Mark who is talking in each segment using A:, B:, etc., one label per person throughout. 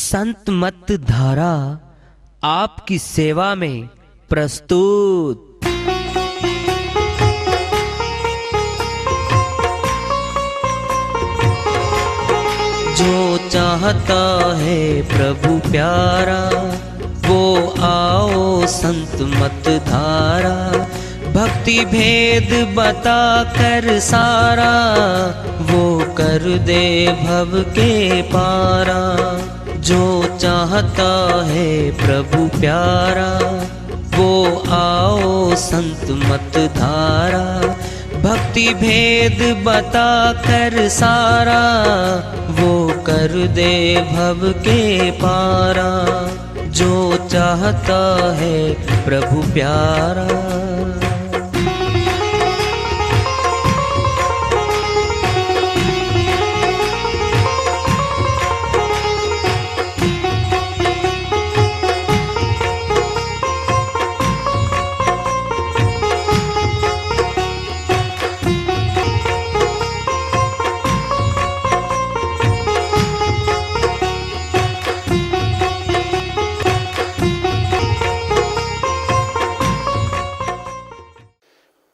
A: संत मत धारा आपकी सेवा में प्रस्तुत। जो चाहता है प्रभु प्यारा वो आओ संत मत धारा। भक्ति भेद बता कर सारा वो कर दे भव के पारा। जो चाहता है प्रभु प्यारा वो आओ संत मत धारा। भक्ति भेद बता कर सारा वो कर दे भव के पारा। जो चाहता है प्रभु प्यारा।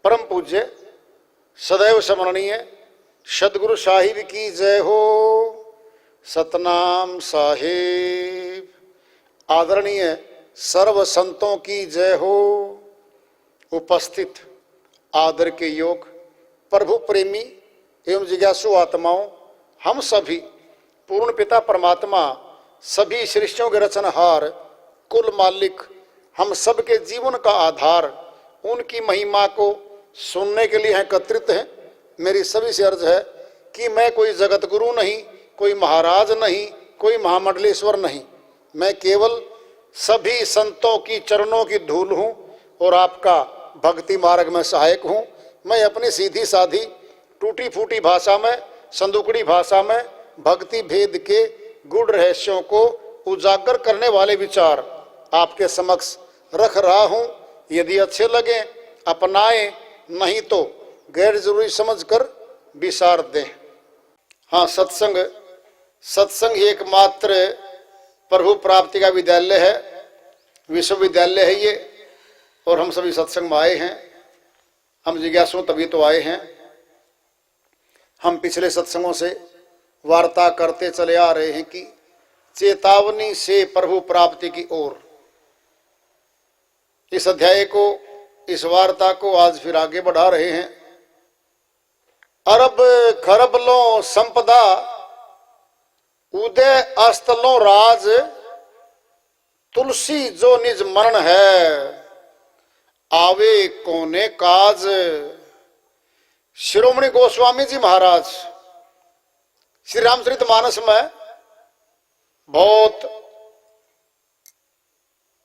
B: परम पूज्य सदैव स्मरणीय सदगुरु साहिब की जय हो। सतनाम साहिब। आदरणीय सर्व संतों की जय हो। उपस्थित आदर के योग प्रभु प्रेमी एवं जिज्ञासु आत्माओं, हम सभी पूर्ण पिता परमात्मा सभी सृष्टियों के रचनहार कुल मालिक हम सबके जीवन का आधार उनकी महिमा को सुनने के लिए एकत्रित हैं। मेरी सभी से अर्ज है कि मैं कोई जगत गुरु नहीं, कोई महाराज नहीं, कोई महामंडलेश्वर नहीं। मैं केवल सभी संतों की चरणों की धूल हूँ और आपका भक्ति मार्ग में सहायक हूँ। मैं अपनी सीधी साधी टूटी फूटी भाषा में, संदुकड़ी भाषा में भक्ति भेद के गूढ़ रहस्यों को उजागर करने वाले विचार आपके समक्ष रख रहा हूँ। यदि अच्छे लगे अपनाएं, नहीं तो गैर जरूरी समझकर विसार दें। हाँ, सत्संग ही एकमात्र प्रभु प्राप्ति का विद्यालय है, विश्वविद्यालय है ये। और हम सभी सत्संग में आए हैं, हम जिज्ञासु तभी तो आए हैं। हम पिछले सत्संगों से वार्ता करते चले आ रहे हैं कि चेतावनी से प्रभु प्राप्ति की ओर। इस अध्याय को, इस वार्ता को आज फिर आगे बढ़ा रहे हैं। अरब खरब लो संपदा उदय अस्तलों राज। तुलसी जो निज मरण है आवे कोने काज। शिरोमणि गोस्वामी जी महाराज श्री रामचरितमानस में बहुत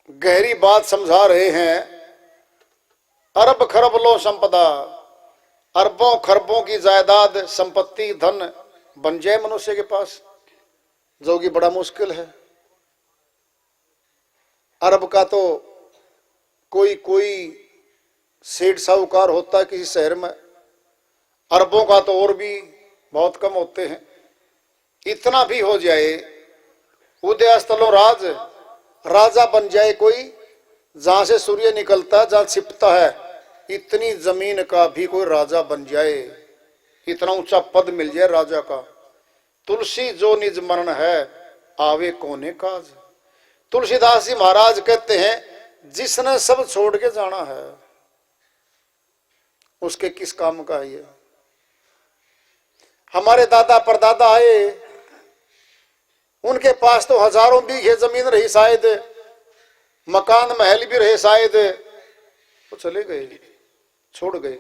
B: गहरी बात समझा रहे हैं। अरब खरब लो संपदा, अरबों खरबों की जायदाद संपत्ति धन बन जाए मनुष्य के पास, जो कि बड़ा मुश्किल है। अरब का तो कोई सेठ साहूकार होता है किसी शहर में, अरबों का तो और भी बहुत कम होते हैं। इतना भी हो जाए, उदय स्थलों राज, राजा बन जाए कोई, जहां से सूर्य निकलता है जहां छिपता है इतनी जमीन का भी कोई राजा बन जाए, इतना ऊंचा पद मिल जाए राजा का। तुलसी जो निज मरण है आवे कोने काज। तुलसीदास जी महाराज कहते हैं जिसने सब छोड़ के जाना है उसके किस काम का है ये। हमारे दादा परदादा आए, उनके पास तो हजारों बीघे जमीन रही शायद, मकान महल भी रहे शायद, वो चले गए, छोड़ गए।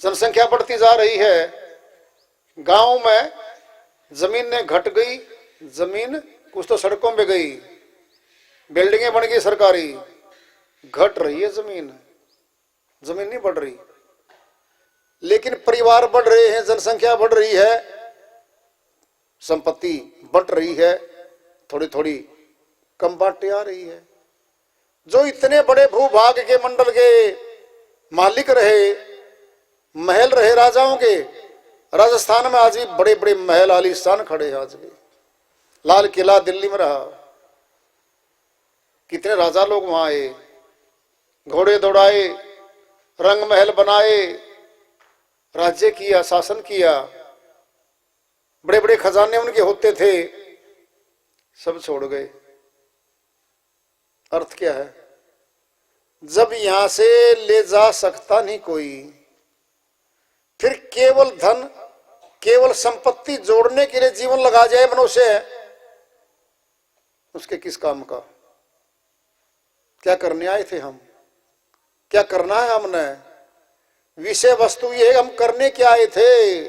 B: जनसंख्या बढ़ती जा रही है, गांव में जमीन ने घट गई, जमीन कुछ तो सड़कों पे गई, बिल्डिंगें बन गई सरकारी, घट रही है जमीन नहीं बढ़ रही। लेकिन परिवार बढ़ रहे हैं, जनसंख्या बढ़ रही है, संपत्ति बढ़ रही है, थोड़ी थोड़ी कम बांटे आ रही है। जो इतने बड़े भूभाग के मंडल के मालिक रहे, महल रहे राजाओं के, राजस्थान में आज भी बड़े बड़े महल आलीशान खड़े हैं आज भी। लाल किला दिल्ली में रहा, कितने राजा लोग वहां आए, घोड़े दौड़ाए, रंग महल बनाए, राज्य किया, शासन किया, बड़े बड़े खजाने उनके होते थे, सब छोड़ गए। अर्थ क्या है? जब यहां से ले जा सकता नहीं कोई, फिर केवल धन, केवल संपत्ति जोड़ने के लिए जीवन लगा जाए मनुष्य, उसके किस काम का? क्या करने आए थे हम? क्या करना है हमने? विषय वस्तु ये है, हम करने क्या आए थे?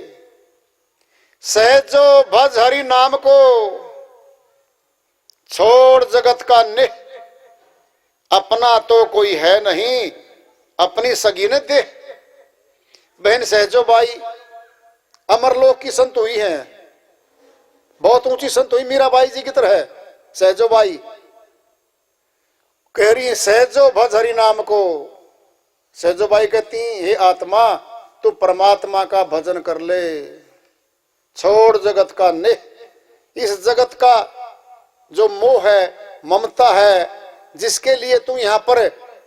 B: सहजो भज हरि नाम को, छोड़ जगत का निह, अपना तो कोई है नहीं, अपनी सगी ने दे। बहन सहजो बाई अमरलोक की संत हुई है, बहुत ऊंची संत हुई, मीराबाई जी की तरह है सहजो बाई। कह रही है सहजो भज हरि नाम को। सहजो बाई कहती हे आत्मा, तू परमात्मा का भजन कर ले, छोड़ जगत का निह। इस जगत का जो मोह है, ममता है, जिसके लिए तू यहां पर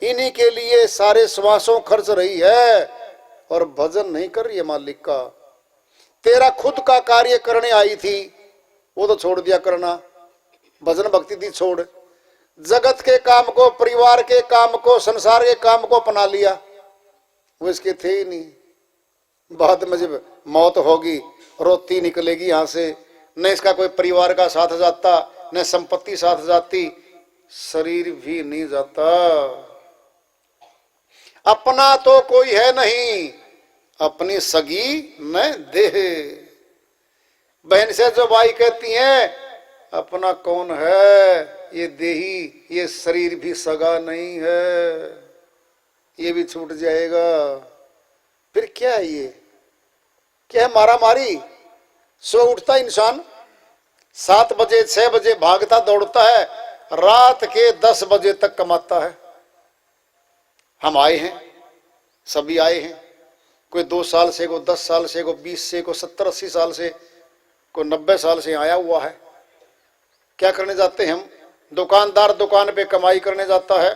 B: इन्हीं के लिए सारे श्वासों खर्च रही है और भजन नहीं कर रही है मालिक का। तेरा खुद का कार्य करने आई थी, वो तो छोड़ दिया करना, भजन भक्ति थी छोड़। जगत के काम को, परिवार के काम को, संसार के काम को अपना लिया, वो इसके थे ही नहीं। बाद में जब मौत होगी, रोती निकलेगी यहां से, न इसका कोई परिवार का साथ जाता, न संपत्ति साथ जाती, शरीर भी नहीं जाता। अपना तो कोई है नहीं, अपनी सगी न देह। बहन से जो भाई कहती हैं अपना कौन है, ये देही, ये शरीर भी सगा नहीं है, ये भी छूट जाएगा। फिर क्या है ये? क्या है? मारा मारी। सो उठता इंसान 7 बजे 6 बजे भागता दौड़ता है, रात के 10 बजे तक कमाता है। हम आए हैं, सभी आए हैं, कोई 2 साल से, कोई 10 साल से, कोई 20 से, कोई 70-80 साल से, कोई 90 साल से आया हुआ है। क्या करने जाते हैं हम? दुकानदार दुकान पे कमाई करने जाता है,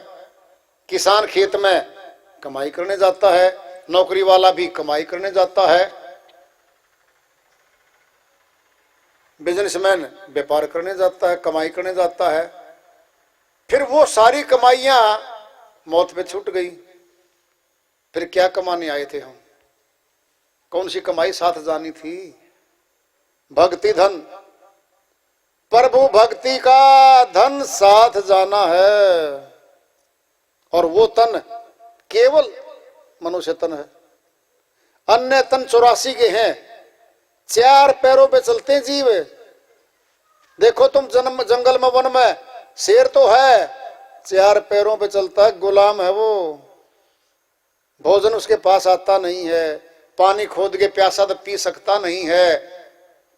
B: किसान खेत में कमाई करने जाता है, नौकरी वाला भी कमाई करने जाता है, बिजनेसमैन व्यापार करने जाता है, कमाई करने जाता है। फिर वो सारी कमाइयां मौत पे छूट गई। फिर क्या कमाने आए थे हम? कौन सी कमाई साथ जानी थी? भक्ति धन, प्रभु भक्ति का धन साथ जाना है। और वो तन केवल मनुष्य तन है, अन्य तन 84 के हैं। 4 पैरों पे चलते जीव। देखो तुम जंगल में, वन में, शेर तो है, 4 पैरों पे चलता है, गुलाम है वो। भोजन उसके पास आता नहीं है, पानी खोद के प्यासा तो पी सकता नहीं है,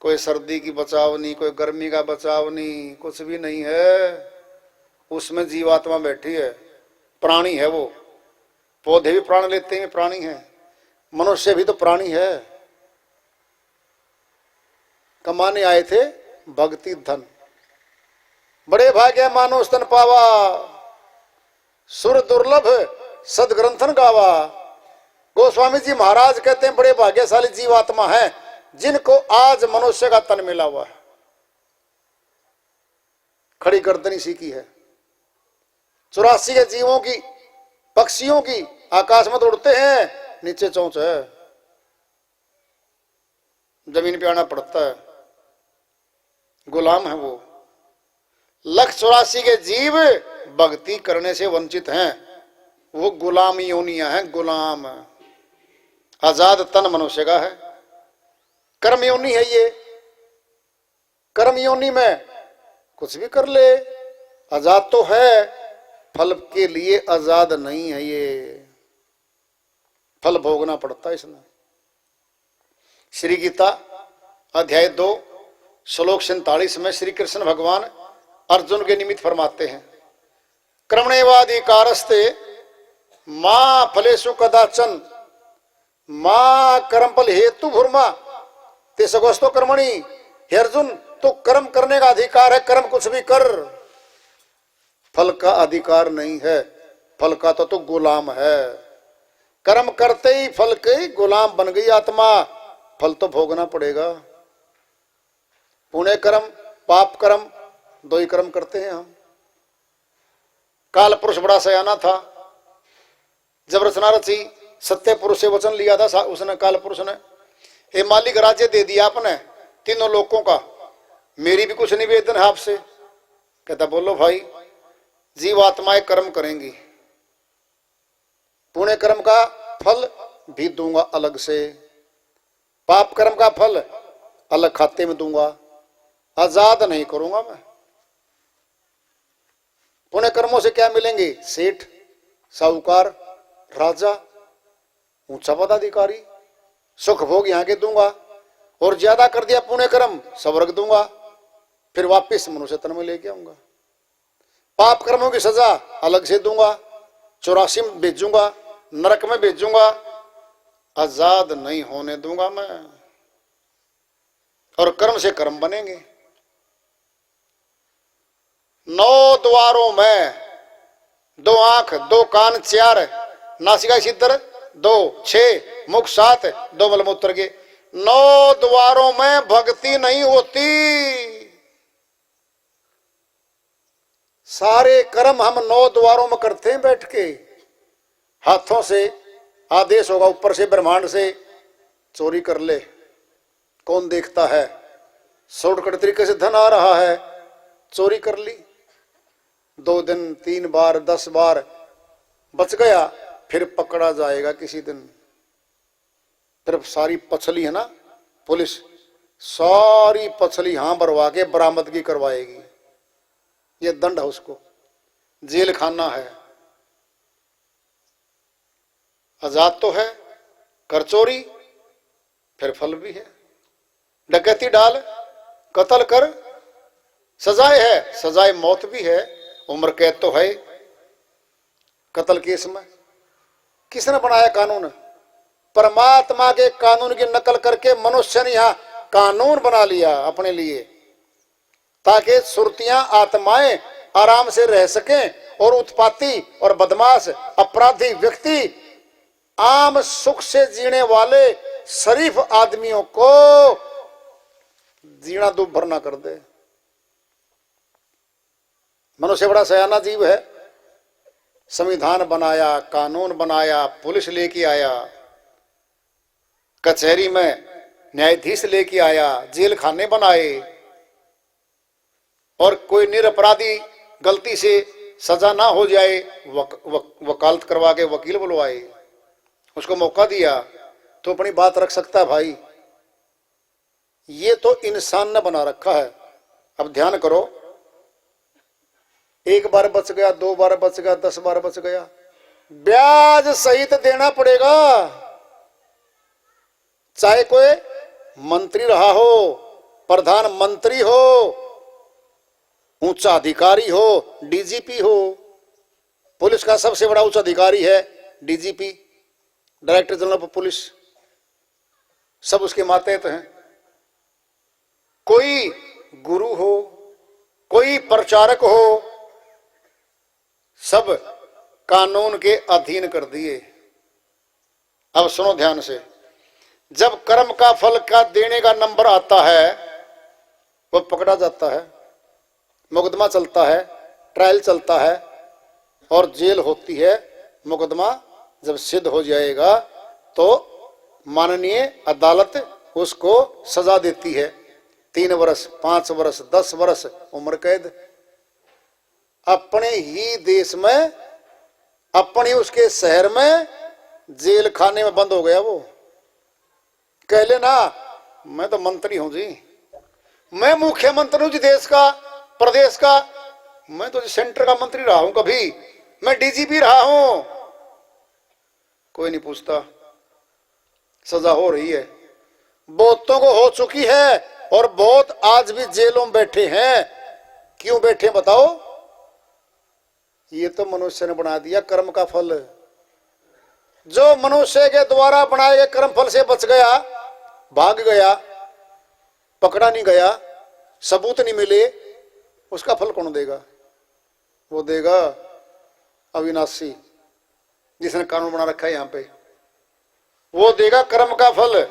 B: कोई सर्दी की बचाव नहीं, कोई गर्मी का बचाव नहीं, कुछ भी नहीं है। उसमें जीवात्मा बैठी है, प्राणी है वो। पौधे भी प्राण लेते हैं, प्राणी है। मनुष्य भी तो प्राणी है। कमाने आए थे भक्ति धन। बड़े भाग्य मानो स्तन पावा, सुर दुर्लभ सदग्रंथन गावा। गोस्वामी जी महाराज कहते हैं बड़े भाग्यशाली जीवात्मा है जिनको आज मनुष्य का तन मिला हुआ है। खड़ी गर्दनी सीखी है। 84 के जीवों की, पक्षियों की आकाश में उड़ते हैं, नीचे चोंच है, जमीन पे आना पड़ता है, गुलाम है वो। 184 के जीव भक्ति करने से वंचित हैं, वो गुलाम योनियां हैं, गुलाम। आजाद तन मनुष्य का है। कर्म योनि है ये। कर्म योनि में कुछ भी कर ले, आजाद तो है, फल के लिए आजाद नहीं है ये। फल भोगना पड़ता है इसमें। श्री गीता अध्याय 2 श्लोक 47 में श्री कृष्ण भगवान अर्जुन के निमित्त फरमाते हैं, कर्मण्येवाधिकारस्ते मां फलेषु कदाचन मां कर्म फल हेतु भूर्मा ते सगोस्तो कर्मणि। हे अर्जुन, तो कर्म करने का अधिकार है, कर्म कुछ भी कर, फल का अधिकार नहीं है। फल का तो गुलाम है। कर्म करते ही फल के गुलाम बन गई आत्मा, फल तो भोगना पड़ेगा। पुण्य कर्म पाप कर्म दो ही कर्म करते हैं हम। काल पुरुष बड़ा सयाना था, जब रचना रची सत्य पुरुष से वचन लिया था उसने, काल पुरुष ने, हे मालिक राज्य दे दिया आपने तीनों लोकों का, मेरी भी कुछ निवेदन है आपसे। कहता बोलो भाई, जीवात्माएं कर्म करेंगी, पुण्य कर्म का फल भी दूंगा अलग से, पाप कर्म का फल अलग खाते में दूंगा, आजाद नहीं करूंगा मैं। पुण्य कर्मों से क्या मिलेंगे? सेठ, साहूकार, राजा, ऊंचा पदाधिकारी, सुख भोग यहां के दूंगा, और ज्यादा कर दिया पुण्य कर्म स्वर्ग दूंगा, फिर वापिस मनुष्य तन में लेके आऊंगा। पाप कर्मों की सजा अलग से दूंगा, 84 में भेजूंगा, नरक में भेजूंगा, आजाद नहीं होने दूंगा मैं। और कर्म से कर्म बनेंगे। 9 द्वारों में 2 आंख, 2 कान, 4 नासिका छिद्र, 2 6 मुख, 7 2 मलमूत्र के, 9 द्वारों में भक्ति नहीं होती। सारे कर्म हम 9 द्वारों में करते हैं बैठ के। हाथों से आदेश होगा ऊपर से, ब्रह्मांड से, चोरी कर ले, कौन देखता है, शॉर्टकट तरीके से धन आ रहा है, चोरी कर ली, 2 दिन 3 बार 10 बार बच गया, फिर पकड़ा जाएगा किसी दिन। फिर सारी पछली है ना, पुलिस सारी पछली हां भरवा के बरामदगी करवाएगी। ये दंड है उसको, जेल खाना है। आजाद तो है, कर चोरी, फिर फल भी है। डकैती डाल, कत्ल कर, सजाए है, सजाए मौत भी है, उम्र कैद तो है। कत्ल केस में किसने बनाया कानून? परमात्मा के कानून की नकल करके मनुष्य ने यहां कानून बना लिया अपने लिए, ताकि सुरतियां आत्माएं आराम से रह सकें और उत्पाती और बदमाश अपराधी व्यक्ति आम सुख से जीने वाले शरीफ आदमियों को जीना दुभर ना कर दे। मनुष्य बड़ा सयाना जीव है, संविधान बनाया, कानून बनाया, पुलिस लेके आया, कचहरी में न्यायाधीश लेके आया, जेल खाने बनाए, और कोई निरपराधी गलती से सजा ना हो जाए वकालत करवा के वकील बुलवाए, उसको मौका दिया तो अपनी बात रख सकता है। भाई ये तो इंसान ने बना रखा है। अब ध्यान करो, 1 बार बच गया, 2 बार बच गया, 10 बार बच गया, ब्याज सहित देना पड़ेगा। चाहे कोई मंत्री रहा हो, प्रधानमंत्री हो, ऊंचा अधिकारी हो, डीजीपी हो, पुलिस का सबसे बड़ा उच्च अधिकारी है DGP, director general of police, सब उसके मातहत हैं। कोई गुरु हो, कोई प्रचारक हो, सब कानून के अधीन कर दिए। अब सुनो ध्यान से, जब कर्म का फल का देने का नंबर आता है, वो पकड़ा जाता है, मुकदमा चलता है, ट्रायल चलता है और जेल होती है। मुकदमा जब सिद्ध हो जाएगा तो माननीय अदालत उसको सजा देती है, 3 वर्ष, 5 वर्ष, 10 वर्ष उम्र कैद। अपने ही देश में, अपने उसके शहर में जेल खाने में बंद हो गया वो। कह लेना मैं तो मंत्री हूं जी, मैं मुख्यमंत्री हूं जी देश का, प्रदेश का, मैं तो सेंटर का मंत्री रहा हूं, कभी मैं डीजीपी रहा हूं, कोई नहीं पूछता, सजा हो रही है। बहुतों को हो चुकी है और बहुत आज भी जेलों में बैठे हैं। क्यों बैठे बताओ? ये तो मनुष्य ने बना दिया कर्म का फल। जो मनुष्य के द्वारा बनाए गए कर्म फल से बच गया, भाग गया, पकड़ा नहीं गया, सबूत नहीं मिले, उसका फल कौन देगा? वो देगा अविनाशी, जिसने कानून बना रखा है यहां पे, वो देगा कर्म का फल।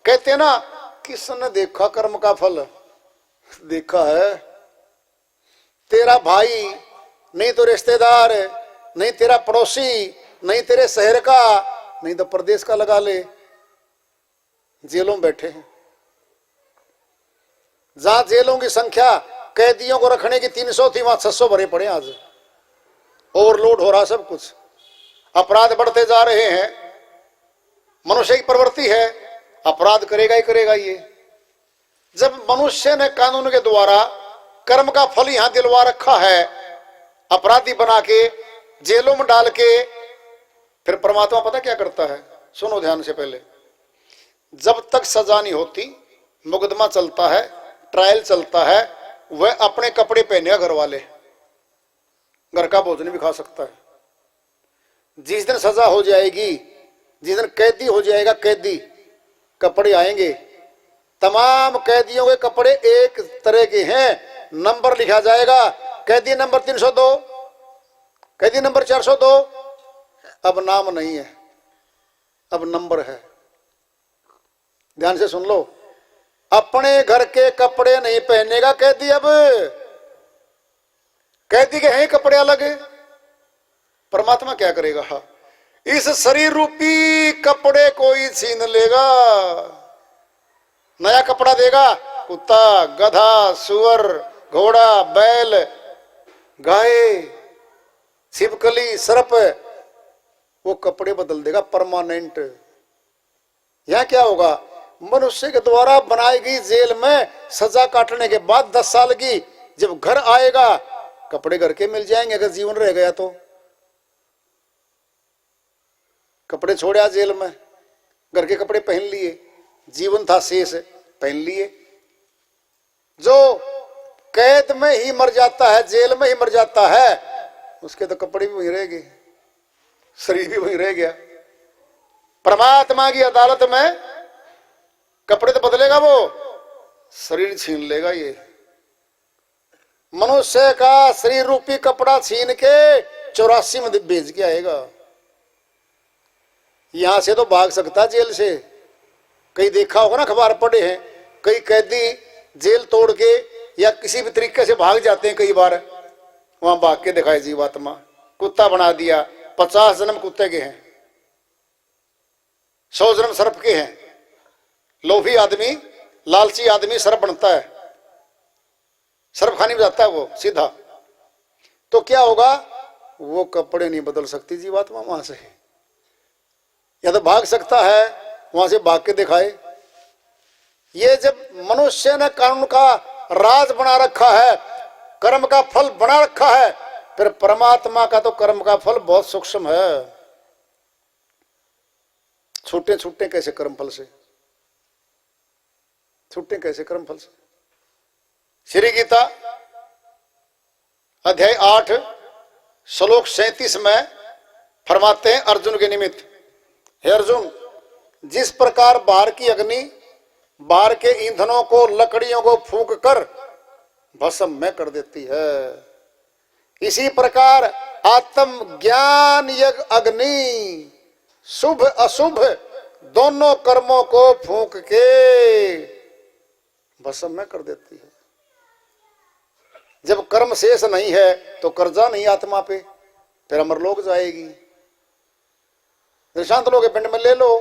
B: कहते हैं ना, किसने देखा कर्म का फल? देखा है। तेरा भाई, नहीं तो रिश्तेदार, नहीं तेरा पड़ोसी, नहीं तेरे शहर का, नहीं तो प्रदेश का लगा ले, जेलों में बैठे हैं। जहां जेलों की संख्या कैदियों को रखने की 300 थी, वहां 600 भरे पड़े। आज ओवरलोड हो रहा सब कुछ, अपराध बढ़ते जा रहे हैं। मनुष्य की प्रवृत्ति है, अपराध करेगा ही करेगा। ये जब मनुष्य ने कानून के द्वारा कर्म का फल यहां दिलवा रखा है, अपराधी बना के जेलों में डाल के, फिर परमात्मा पता क्या करता है? सुनो ध्यान से। पहले जब तक सजा नहीं होती, मुकदमा चलता है, ट्रायल चलता है, वह अपने कपड़े पहनेगा घर वाले, घर का भोजन भी खा सकता है। जिस दिन सजा हो जाएगी, जिस दिन कैदी हो जाएगा, कैदी कपड़े आएंगे। तमाम कैदियों के कपड़े एक तरह के हैं, नंबर लिखा जाएगा, कैदी नंबर 302, कैदी नंबर 402। अब नाम नहीं है, अब नंबर है। ध्यान से सुन लो, अपने घर के कपड़े नहीं पहनेगा कैदी। अब कैदी के हैं कपड़े अलग। परमात्मा क्या करेगा? इस शरीर रूपी कपड़े को ही छीन लेगा, नया कपड़ा देगा। कुत्ता, गधा, सुअर, घोड़ा, बैल, गाय, छिपकली, सर्प, वो कपड़े बदल देगा परमानेंट। यहां क्या होगा? मनुष्य के द्वारा बनाई गई जेल में सजा काटने के बाद 10 साल की, जब घर आएगा कपड़े घर के मिल जाएंगे। अगर जीवन रह गया तो कपड़े छोड़ा जेल में, घर के कपड़े पहन लिए, जीवन था शेष, पहन लिए। जो कैद में ही मर जाता है, जेल में ही मर जाता है, उसके तो कपड़े भी वहीं रह गए, शरीर भी वहीं रह गया। परमात्मा की अदालत में कपड़े तो बदलेगा, वो शरीर छीन लेगा। ये मनुष्य का शरीर रूपी कपड़ा छीन के 84 में भेज के आएगा। यहां से तो भाग सकता है जेल से। कई देखा होगा ना, अखबार पढ़े हैं, कई कैदी जेल तोड़ के या किसी भी तरीके से भाग जाते हैं। कई बार वहां भाग के दिखाए जीवात्मा, कुत्ता बना दिया। 50 जन्म कुत्ते के हैं, 100 जन्म सर्प के हैं। लोभी आदमी, लालची आदमी सर्प बनता है, सर्प खाने में जाता है वो सीधा। तो क्या होगा? वो कपड़े नहीं बदल सकती जीवात्मा वहां से। या तो भाग सकता है, वहां से भाग के दिखाए। ये जब मनुष्य ने कानून का राज बना रखा है, कर्म का फल बना रखा है, फिर परमात्मा का तो कर्म का फल बहुत सूक्ष्म है। छूटे छूटे कैसे कर्म फल से, छूटे कैसे कर्म फल से? श्री गीता अध्याय 8 श्लोक 37 में फरमाते हैं अर्जुन के निमित्त, हे अर्जुन, जिस प्रकार बाहर की अग्नि बाहर के ईंधनों को, लकड़ियों को फूंक कर भस्म में कर देती है, इसी प्रकार आत्म ज्ञान यज्ञ अग्नि शुभ अशुभ दोनों कर्मों को फूंक के भस्म में कर देती है। जब कर्म शेष नहीं है तो कर्जा नहीं आत्मा पे, फिर अमरलोक जाएगी। दृष्टांत लोग पिंड में ले लो,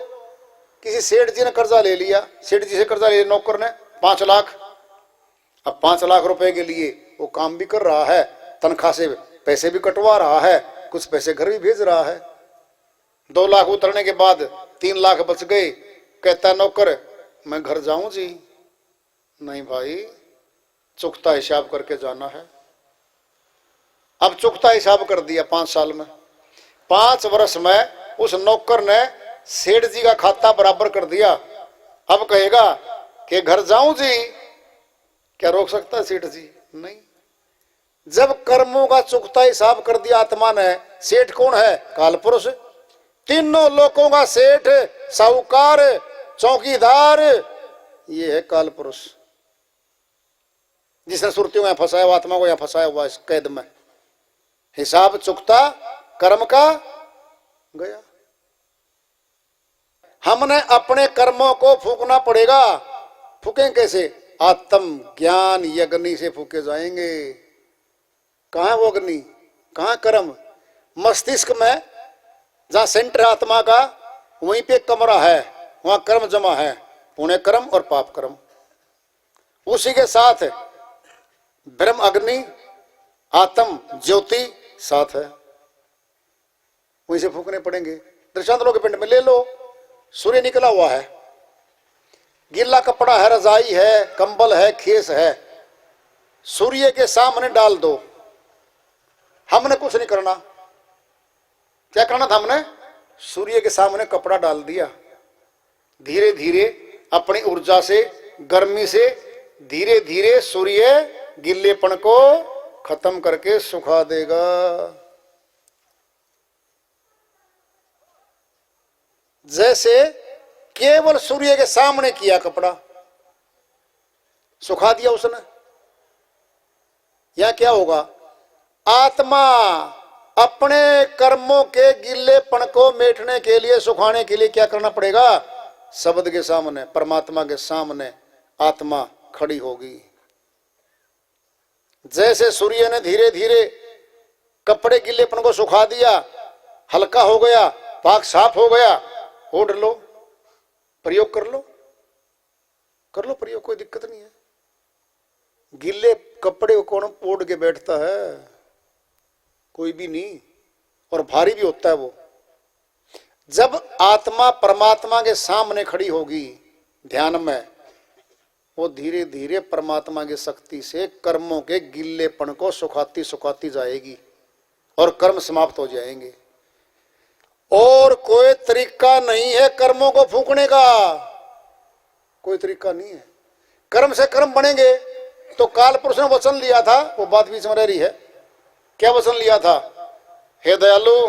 B: किसी सेठ जी ने कर्जा ले लिया, सेठ जी से कर्जा ले लिया नौकर ने 5 लाख। अब 5 लाख रुपए के लिए वो काम भी कर रहा है, तनख्वाह से पैसे भी कटवा रहा है, कुछ पैसे घर भी भेज रहा है। 2 लाख उतरने के बाद 3 लाख बच गए। कहता नौकर, मैं घर जाऊं जी? नहीं भाई, चुकता हिसाब करके जाना है। अब चुकता हिसाब कर दिया 5 साल में। 5 वर्ष में उस नौकर ने सेठ जी का खाता बराबर कर दिया। अब कहेगा कि घर जाऊं जी? क्या रोक सकता है सेठ जी? नहीं। जब कर्मों का चुकता हिसाब कर दिया आत्मा ने, सेठ कौन है? काल पुरुष। तीनों लोगों का सेठ, साहूकार, चौकीदार, ये है काल पुरुष। जिसने सुरतियों को यहाँ फंसाया, वो आत्मा को यहाँ फंसाया हुआ इस कैद में। हिसाब चुकता कर्म का गया। हमने अपने कर्मों को फूकना पड़ेगा। फूकें कैसे? आत्म ज्ञान यज्ञ से फूके जाएंगे। कहां वो अग्नि, कहां कर्म? मस्तिष्क में जहां सेंटर है आत्मा का, वहीं पे कमरा है, वहां कर्म जमा है, पुण्य कर्म और पाप कर्म। उसी के साथ ब्रह्म अग्नि, आत्म ज्योति साथ है, वहीं से फूकने पड़ेंगे। दृष्टांत लो के पिंड में ले लो, सूर्य निकला हुआ है, गीला कपड़ा है, रजाई है, कंबल है, खेस है, सूर्य के सामने डाल दो। हमने कुछ नहीं करना। क्या करना था हमने? सूर्य के सामने कपड़ा डाल दिया। धीरे धीरे अपनी ऊर्जा से, गर्मी से धीरे धीरे सूर्य गिल्लेपन को खत्म करके सुखा देगा। जैसे केवल सूर्य के सामने किया, कपड़ा सुखा दिया उसने। या क्या होगा? आत्मा अपने कर्मों के गिल्लेपन को मेटने के लिए, सुखाने के लिए क्या करना पड़ेगा? शब्द के सामने, परमात्मा के सामने आत्मा खड़ी होगी। जैसे सूर्य ने धीरे धीरे कपड़े गिल्लेपन को सुखा दिया, हल्का हो गया, पाक साफ हो गया, ओढ़ लो, प्रयोग कर लो, कर लो प्रयोग, कोई दिक्कत नहीं है। गिल्ले कपड़े को कौन ओढ़ के बैठता है? कोई भी नहीं, और भारी भी होता है वो। जब आत्मा परमात्मा के सामने खड़ी होगी ध्यान में, वो धीरे धीरे परमात्मा की शक्ति से कर्मों के गिल्लेपन को सुखाती सुखाती जाएगी और कर्म समाप्त हो जाएंगे। और कोई तरीका नहीं है कर्मों को फूकने का, कोई तरीका नहीं है। कर्म से कर्म बनेंगे। तो काल पुरुष ने वचन लिया था, वो बात बीच में रह रही है। क्या वचन लिया था? हे दयालु,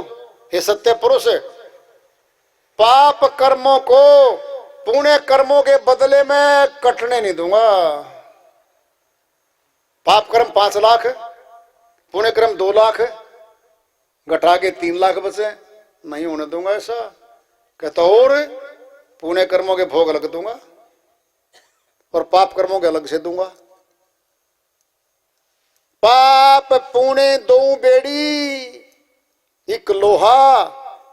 B: हे सत्य पुरुष, पाप कर्मों को पुण्य कर्मों के बदले में कटने नहीं दूंगा। पाप कर्म 5 लाख, पुण्य कर्म 2 लाख, घटा के 3 लाख बचे, नहीं होने दूंगा ऐसा। कहता और पुण्य कर्मों के भोग अलग दूंगा और पाप कर्मों के अलग से दूंगा। पाप पुण्य 2 बेड़ी, एक लोहा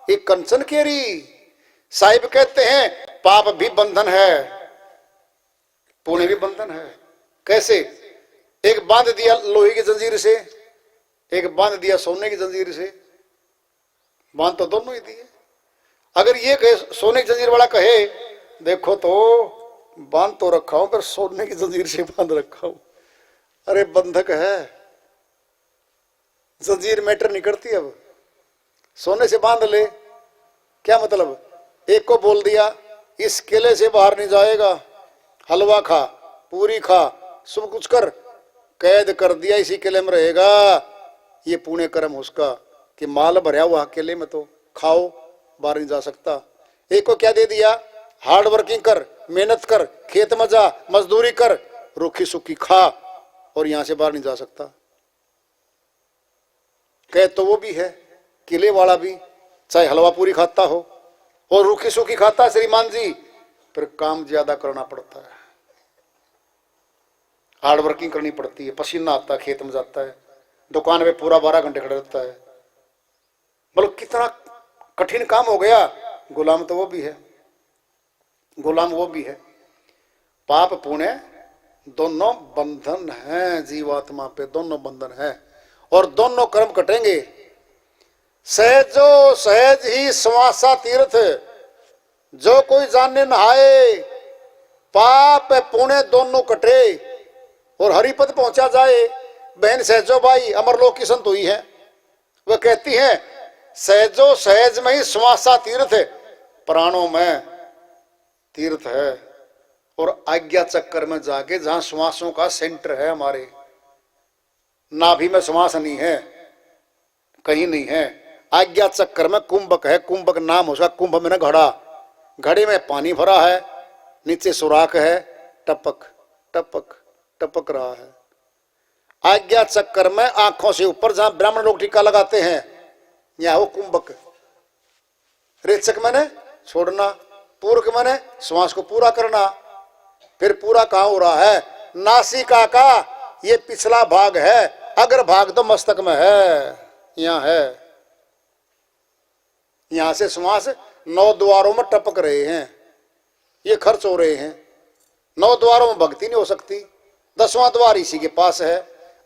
B: एक कंचन केरी। साहिब कहते हैं पाप भी बंधन है, पुण्य भी बंधन है। कैसे? एक बांध दिया लोहे की जंजीर से, एक बांध दिया सोने की जंजीर से। बांध तो दोनों ही दिए। अगर ये कहे, सोने की जंजीर वाला कहे देखो तो बांध तो रखा हूं पर सोने की जंजीर से बांध रखा हूं, अरे बंधक है, जंजीर मैटर नहीं करती। अब सोने से बांध ले, क्या मतलब? एक को बोल दिया इस किले से बाहर नहीं जाएगा, हलवा खा, पूरी खा, सब कुछ कर, कैद कर दिया, इसी किले में रहेगा। ये पुण्य कर्म उसका कि माल भरा हुआ किले में, तो खाओ, बाहर नहीं जा सकता। एक को क्या दे दिया? हार्ड वर्किंग कर, मेहनत कर, खेत में जा, मजदूरी कर, रूखी सूखी खा, और यहां से बाहर नहीं जा सकता। कैद तो वो भी है, किले वाला भी, चाहे हलवा पूरी खाता हो और रूखी सूखी खाता है श्रीमान जी, फिर काम ज्यादा करना पड़ता है, हार्ड वर्किंग करनी पड़ती है, पसीना आता है, खेत में जाता है, दुकान पे पूरा 12 घंटे खड़ा रहता है। मतलब कितना कठिन काम हो गया। गुलाम तो वो भी है, गुलाम वो भी है। पाप पुण्य दोनों बंधन हैं जीवात्मा पे, दोनों बंधन है और दोनों कर्म कटेंगे। सहजो सहज ही श्वासा तीर्थ, जो कोई जानने नहाए, पाप पुण्य दोनों कटे और हरिपद पहुंचा जाए। बहन सहजो बाई अमरलोक की संत हुई है, वह कहती है सहजो सहज में ही श्वासा तीर्थ, प्राणों में तीर्थ है। और आज्ञा चक्कर में जाके जहां श्वासों का सेंटर है, हमारे नाभि में श्वास नहीं है, कहीं नहीं है, आज्ञा चक्कर में कुंभक है, कुंभक नाम उसका, कुंभ में ना घड़ा, घड़े में पानी भरा है, नीचे सुराख है, टपक टपक टपक रहा है। आज्ञा चक्कर में आंखों से ऊपर जहां ब्राह्मण लोग टीका लगाते हैं, यह वो कुंभक। रेचक मैंने छोड़ना, पूरक मैंने श्वास को पूरा करना। फिर पूरा कहां हो रहा है? नासिका का ये पिछला भाग है, अग्र भाग तो मस्तक में है, यहां है। यहां से श्वास 9 द्वारों में टपक रहे हैं, ये खर्च हो रहे हैं। 9 द्वारों में भक्ति नहीं हो सकती। 10वां द्वार इसी के पास है।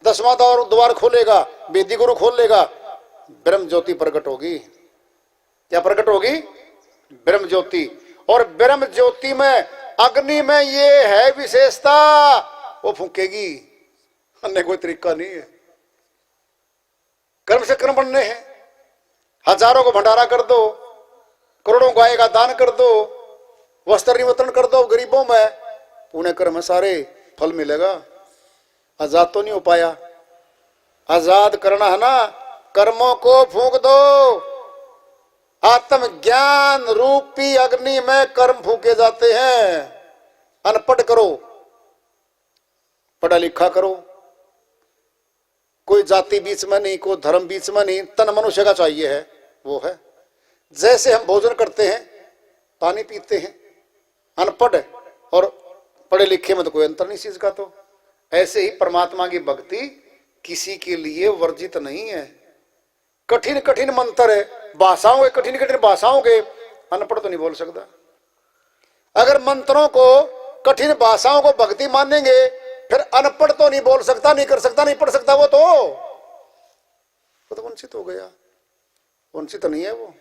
B: 10वां द्वार खोलेगा, वेदी गुरु खोल लेगा, ब्रह्म ज्योति प्रकट होगी। क्या प्रकट होगी? ब्रह्म ज्योति। और ब्रह्म ज्योति में, अग्नि में ये है विशेषता, वो फूकेगी, अन्य कोई तरीका नहीं है। कर्म से कर्म बनने हैं। हजारों को भंडारा कर दो, करोड़ों को आएगा दान कर दो, वस्त्र निमंत्रण कर दो गरीबों में, पुण्य कर्म सारे फल मिलेगा। आजाद तो नहीं हो पाया। आजाद करना है ना, कर्मों को फूंक दो। आत्म ज्ञान रूपी अग्नि में कर्म फूके जाते हैं। अनपढ़ करो, पढ़ा लिखा करो, कोई जाति बीच में नहीं, कोई धर्म बीच में नहीं, तन मनुष्य का चाहिए है, वो है। जैसे हम भोजन करते हैं, पानी पीते हैं, अनपढ़ और पढ़े लिखे में तो कोई अंतर नहीं चीज का। तो ऐसे ही परमात्मा की भक्ति किसी के लिए वर्जित नहीं है। कठिन कठिन मंत्र है, भाषाओं के कठिन कठिन भाषाओं के, अनपढ़ तो नहीं बोल सकता। अगर मंत्रों को, कठिन भाषाओं को भक्ति मानेंगे, फिर अनपढ़ तो नहीं बोल सकता, नहीं कर सकता, नहीं पढ़ सकता, वो तो वंचित हो गया। वंचित नहीं है वो।